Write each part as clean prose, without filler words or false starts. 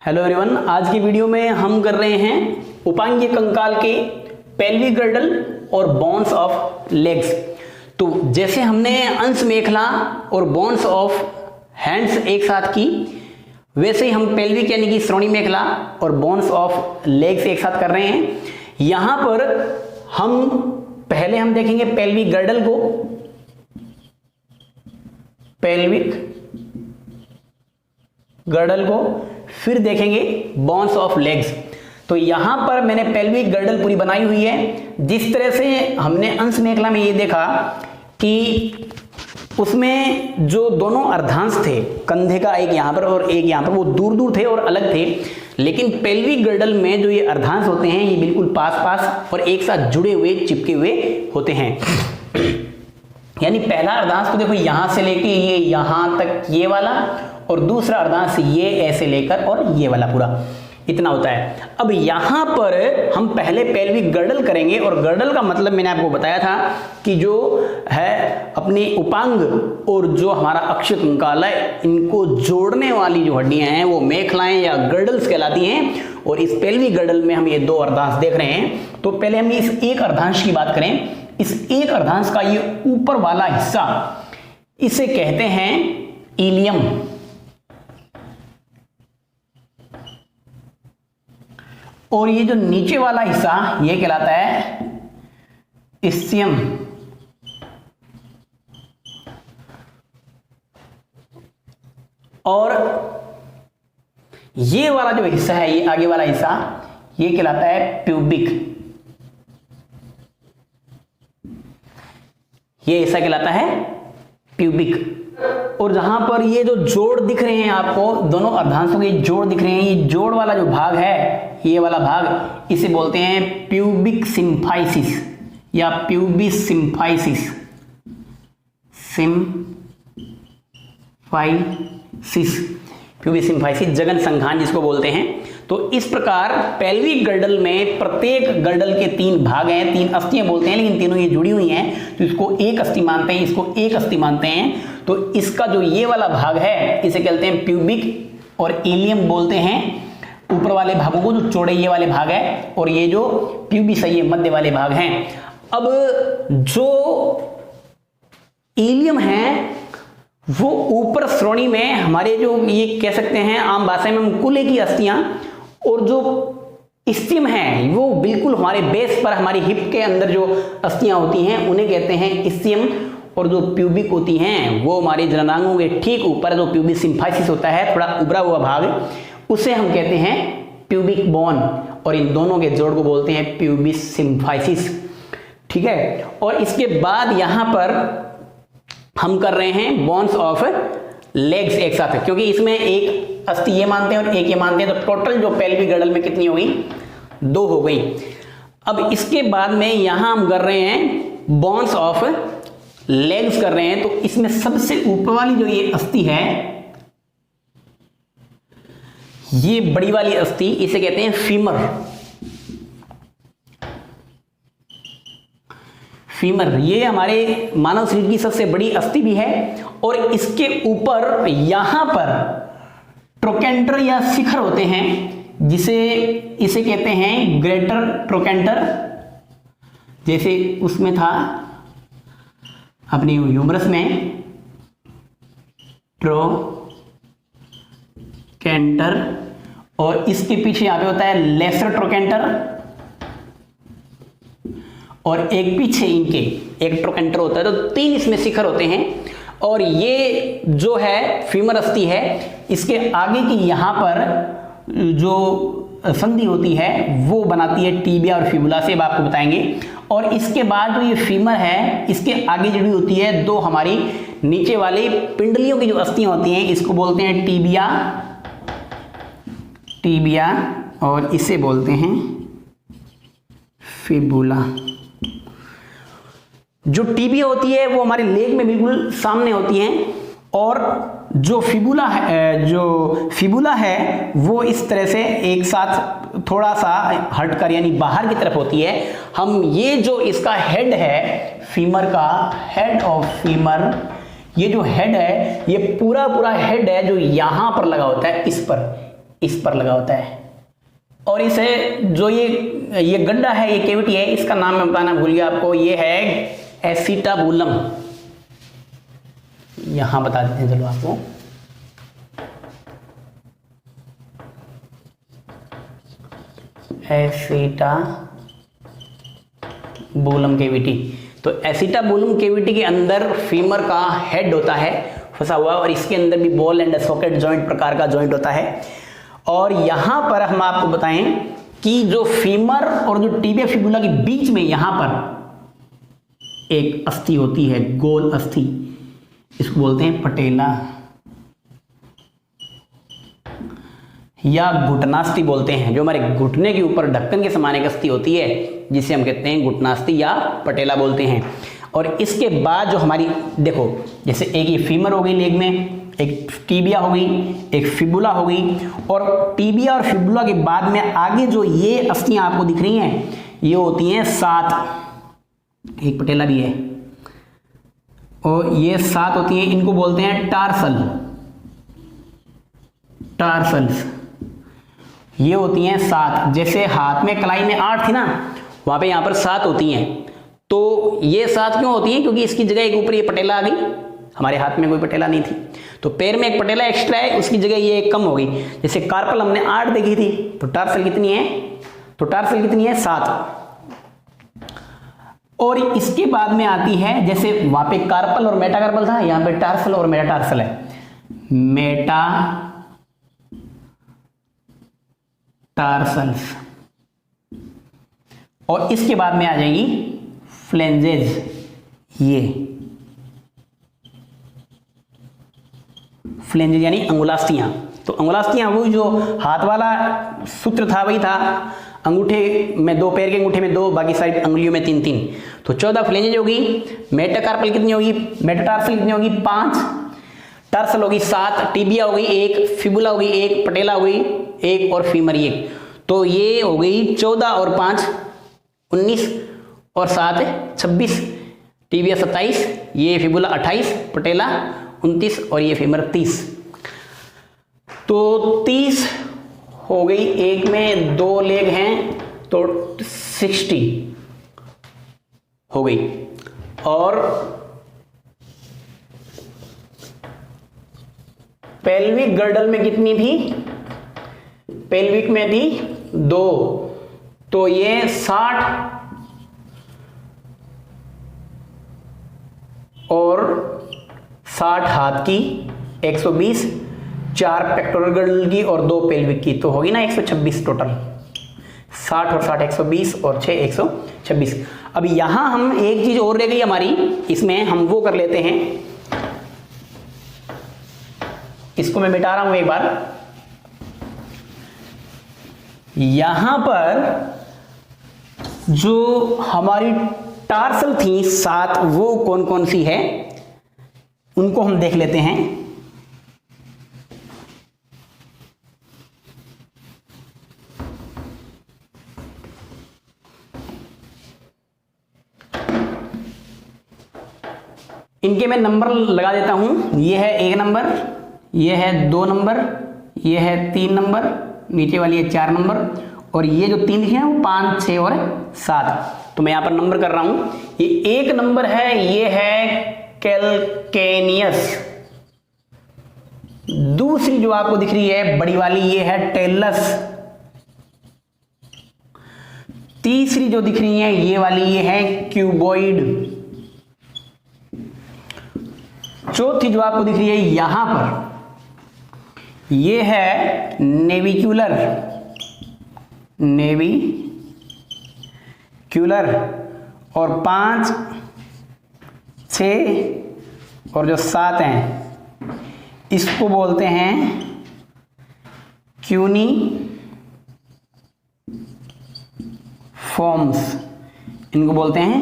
Hello everyone, आज की video में हम कर रहे हैं उपांगीय कंकाल के पेल्विक गर्डल और बोन्स ऑफ लेग्स। तो जैसे हमने अंश मेखला और बोन्स ऑफ हैंड्स एक साथ की, वैसे ही हम पेल्विक यानी कि श्रोणि मेखला और बोन्स ऑफ लेग्स एक साथ कर रहे हैं। यहां पर हम देखेंगे पेल्विक गर्डल को, पेल्विक गर्डल को, फिर देखेंगे बोन्स ऑफ लेग्स। तो यहां पर मैंने पेल्विक गर्डल पूरी बनाई हुई है। जिस तरह से हमने अंश मेखला में ये देखा कि उसमें जो दोनों अर्धांश थे, कंधे का एक यहां पर और एक यहां पर, वो दूर दूर थे और अलग थे। लेकिन पेल्विक गर्डल में जो ये अर्धांश होते हैं, ये बिल्कुल पास पास और एक साथ जुड़े हुए, चिपके हुए होते हैं। यानी पहला अर्धांश तो देखो यहां से लेके ये यहां तक ये वाला, और दूसरा अर्धांश ये ऐसे लेकर और ये वाला पूरा, इतना होता है। अब यहां पर हम पहले पेल्विक गर्डल करेंगे, और गर्डल का मतलब मैंने आपको बताया था कि जो है अपने उपांग और जो हमारा अक्षीय कंकाल है, इनको जोड़ने वाली जो हड्डियां हैं वो मेखलाएं या गर्डल्स कहलाती हैं। और इस पेल्विक गर्डल में हम ये दो अर्धांश देख रहे हैं। तो पहले हम इस एक अर्धांश की बात करें। इस एक अर्धांश का ये ऊपर वाला हिस्सा, इसे कहते हैं इलियम। और ये जो नीचे वाला हिस्सा, ये कहलाता है इस्चियम। और ये वाला जो हिस्सा है, ये आगे वाला हिस्सा, ये कहलाता है प्यूबिक। ये हिस्सा कहलाता है प्यूबिक। और जहां पर ये जो जोड़ दिख रहे हैं आपको, दोनों अर्धांशों के जोड़ दिख रहे हैं, ये जोड़ वाला जो भाग है, ये वाला भाग, इसे बोलते हैं प्यूबिक सिम्फाइसिस या प्यूबिस सिम्फाइसिस। प्यूबिस सिम्फाइसिस, जगन संघान जिसको बोलते हैं। तो इस प्रकार पेल्विक गर्डल में प्रत्येक गर्डल के तीन भाग हैं, तीन अस्थियां बोलते हैं, लेकिन तीनों ये जुड़ी हुई हैं। तो इसको एक अस्थि मानते हैं, इसको एक अस्थि मानते हैं। तो इसका जो ये वाला भाग है, इसे कहते हैं प्यूबिक, और इलियम बोलते हैं ऊपर वाले भागों को, जो चौड़े ये वाले भाग है। और ये जो प्यूबिस है, ये मध्य वाले भाग हैं। अब जो इलियम है वो ऊपर श्रोणि में हमारे, जो ये कह सकते हैं आम भाषा में मुकुले की अस्थियां, और जो इस्चियम है वो बिल्कुल हमारे बेस पर, हमारी हिप के अंदर जो अस्थियां होती हैं, उन्हें कहते हैं इस्चियम। और जो प्यूबिक होती हैं वो हमारे जननांगों के ठीक ऊपर, जो प्यूबिस सिम्फाइसिस होता है, थोड़ा उभरा हुआ भाग, उसे हम कहते हैं प्यूबिक बोन। और इन दोनों के जोड़ को बोलते हैं प्यूबिस सिम्फाइसिस। ठीक है। और इसके बाद यहां पर हम कर रहे हैं बोन्स ऑफ लेग्स एक साथ, क्योंकि इसमें एक अस्थि ये मानते हैं और एक ये मानते हैं। तो टोटल जो पेल्विक गर्डल में कितनी हो गई? 2 हो गई। अब इसके बाद में यहां हम कर रहे हैं बोन्स ऑफ लेग्स कर रहे हैं। तो इसमें सबसे ऊपर वाली जो ये अस्थि है, ये बड़ी वाली अस्थि, इसे कहते हैं फीमर। फीमर ये हमारे मानव शरीर की सबसे बड़ी अस्थि भी है। और इसके ऊपर यहां पर ट्रोकेंटर या शिखर होते हैं, इसे कहते हैं ग्रेटर ट्रोकेंटर। जैसे उसमें था अपनी ह्यूमरस में ट्रोकेंटर, और इसके पीछे यहां पे होता है लेसर ट्रोकेंटर, और एक पीछे इनके एक ट्रोकेंटर होता है। तो 3 इसमें शिखर होते हैं। और ये जो है फीमर अस्थि है, इसके आगे की यहां पर जो संधि होती है वो बनाती है टीबिया और फिबुला से, अब आपको बताएंगे। और इसके बाद जो ये फीमर है, इसके आगे जुड़ी होती है 2 हमारी नीचे वाली पिंडलियों की जो अस्थियां होती हैं, इसको बोलते हैं टीबिया, और इसे बोलते हैं फिबुला। जो टीबिया होती है वो हमारे लेग में बिल्कुल सामने होती हैं, और जो फिबुला है वो इस तरह से एक साथ थोड़ा सा हटकर, यानी बाहर की तरफ होती है। हम ये जो इसका हेड है, फीमर का हेड ऑफ फीमर, ये जो हेड है, ये पूरा हेड है जो यहां पर लगा होता है, इस पर, इस पर लगा होता है। और इसे जो ये गड्ढा है, ये कैविटी है, इसका नाम मैं बताना भूल गया आपको, ये है एसिटाबुलम। यहां बता देते हैं चलो आपको, एसिटाबुलम कैविटी। तो एसिटाबुलम कैविटी के अंदर फीमर का हेड होता है फंसा हुआ, और इसके अंदर भी बॉल एंड सॉकेट जॉइंट प्रकार का जॉइंट होता है। और यहां पर हम आपको बताएं कि जो फीमर और जो टिबिया फिबुला के बीच में यहां पर एक अस्थि होती है, गोल अस्थि, इसको बोलते हैं पटेला या घुटनास्थि बोलते हैं। जो हमारे घुटने के ऊपर ढक्कन के समान एक अस्थि होती है, जिसे हम कहते हैं घुटनास्थि या पटेला बोलते हैं। और इसके बाद जो हमारी देखो, जैसे एक ये फीमर हो गई लेग में, एक टीबिया हो गई, एक फिबुला हो गई, और टीबिया और फिबुला के बाद में आगे जो ये अस्थियां आपको दिख रही हैं, ये होती हैं 7, एक पटेला भी है, और ये 7 होती हैं, इनको बोलते हैं टार्सल्स। ये होती हैं 7। जैसे हाथ में कलाई में 8 थी ना, वहां पे यहां पर 7 होती हैं। तो ये 7 क्यों होती हैं? क्योंकि इसकी जगह एक ऊपर ये पटेला आ गई, हमारे हाथ में कोई पटेला नहीं थी, तो पैर में एक पटेला एक्स्ट्रा है, उसकी जगह ये एक कम हो गई। जैसे कार्पल हमने 8 देखी थी, तो टार्सल कितनी है? तो टार्सल कितनी है? 7। और इसके बाद में आती है, जैसे वहां पे कार्पल और मेटाकार्पल था, यहां पे टार्सल और मेटाटार्सल है, मेटाटार्सल्स। और इसके बाद में आ जाएगी फ्लेंजेज, ये फ्लेंजेज यानी अंगुलास्थियां। तो अंगुलास्थियां वो जो हाथ वाला सूत्र था वही था, अंगूठे में 2, पैर के अंगूठे में 2, बाकी साइड अंगुलियों में 3-3, तो 14 फ्लेंजेज होगी। मेटाकार्पल कितनी होगी? मेटाटार्सल कितनी होगी? 5। टार्सल होगी 7, टीबिया हो गई 1, फिबुला हो गई 1, पटेला हो गई 1, और फीमर 1। तो ये हो गई 14 और 5 19 और 7 26, टीबिया 27, ये फिबुला 28, पटेला 29 और ये फीमर 30। तो 30 हो गई। एक में 2 लेग हैं तो 60 हो गई। और पेल्विक गर्डल में कितनी थी? पेल्विक में थी 2, तो ये 60 और 60 हाथ की, 120, 4 पेक्टोरल गर्डल की और 2 पेल्विक की, तो होगी ना 126 टोटल। 60 और 60 120 और 6 126। अब यहां हम एक चीज और रह गई हमारी, इसमें हम वो कर लेते हैं, इसको मैं मिटा रहा हूं एक बार। यहां पर जो हमारी टार्सल थी 7, वो कौन कौन सी है उनको हम देख लेते हैं। इनके मैं नंबर लगा देता हूं। ये है 1 नंबर, ये है 2 नंबर, ये है 3 नंबर, नीचे वाली है 4 नंबर, और ये जो 3 लिखे हैं वो 5 6 और 7। तो मैं यहां पर नंबर कर रहा हूं। ये 1 नंबर है, ये है कैल्केनियस। दूसरी जो आपको दिख रही है बड़ी वाली, ये है टेलस। तीसरी जो दिख रही है ये वाली, ये है क्यूबॉइड। चौथी जो आपको दिख रही है यहां पर, ये है नेविक्यूलर। और 5 6 और जो 7 हैं इसको बोलते हैं क्यूनिफॉर्म्स। इनको बोलते हैं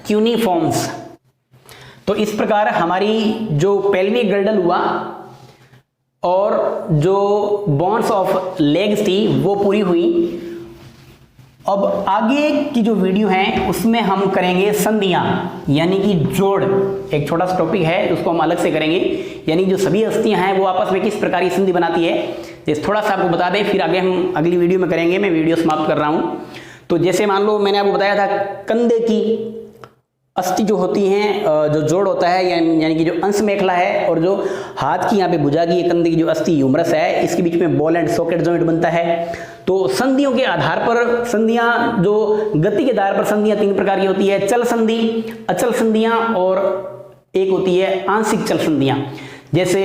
क्यूनिफॉर्म्स। तो इस प्रकार हमारी जो पेल्विक गर्डल हुआ और जो बोन्स ऑफ लेग्स थी वो पूरी हुई। अब आगे की जो वीडियो है उसमें हम करेंगे संधियां, यानी कि जोड़। एक छोटा सा टॉपिक है उसको हम अलग से करेंगे, यानी जो सभी अस्थियां हैं वो आपस में किस प्रकार की संधि बनाती है। जैसे थोड़ा सा आपको बता दें, फिर आगे हम अगली वीडियो में करेंगे, मैं वीडियो समाप्त कर रहा हूँ। तो जैसे मान लो मैंने आपको बताया था कंधे की अस्थि जो होती हैं, जो जोड़ होता है यानी कि जो अंश मेखला है, और जो हाथ की यहाँ पे भुजा की कंधे की जो अस्थि ह्यूमरस है, इसके बीच में बॉल एंड सॉकेट जॉइंट बनता है। तो संधियों के आधार पर संधियां, जो गति के आधार पर संधियां 3 प्रकार की होती है, चल संधि, अचल संधियां और एक होती है आंशिक चल संधियां। जैसे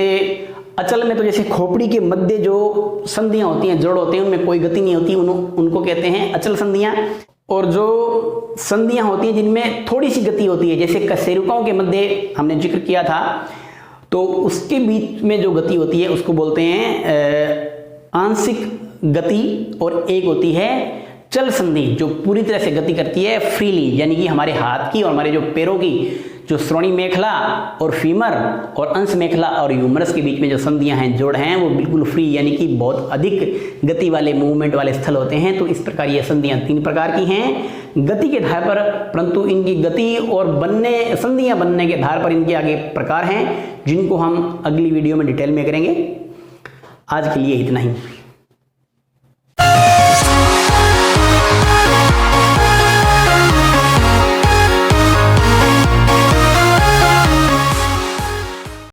अचल में तो जैसे खोपड़ी के मध्य जो संधियां होती हैं, जोड़ होते हैं, उनमें कोई गति नहीं होती, उनको कहते हैं अचल संधियां। और जो संधियां होती हैं जिनमें थोड़ी सी गति होती है, जैसे कशेरुकों के मध्य हमने जिक्र किया था, तो उसके बीच में जो गति होती है उसको बोलते हैं आंशिक गति। और एक होती है चल संधि, जो पूरी तरह से गति करती है फ्रीली, यानी कि हमारे हाथ की और हमारे जो पैरों की जो श्रोणी मेखला और फीमर और अंश मेखला और ह्यूमरस के बीच में जो संधियां हैं, जोड़ हैं, वो बिल्कुल फ्री यानी कि बहुत अधिक गति वाले मूवमेंट वाले स्थल होते हैं। तो इस प्रकार ये संधियां 3 प्रकार की हैं गति के आधार पर, परंतु इनकी गति और संधियां बनने के आधार पर इनके आगे प्रकार हैं, जिनको हम अगली वीडियो में डिटेल में करेंगे। आज के लिए इतना ही।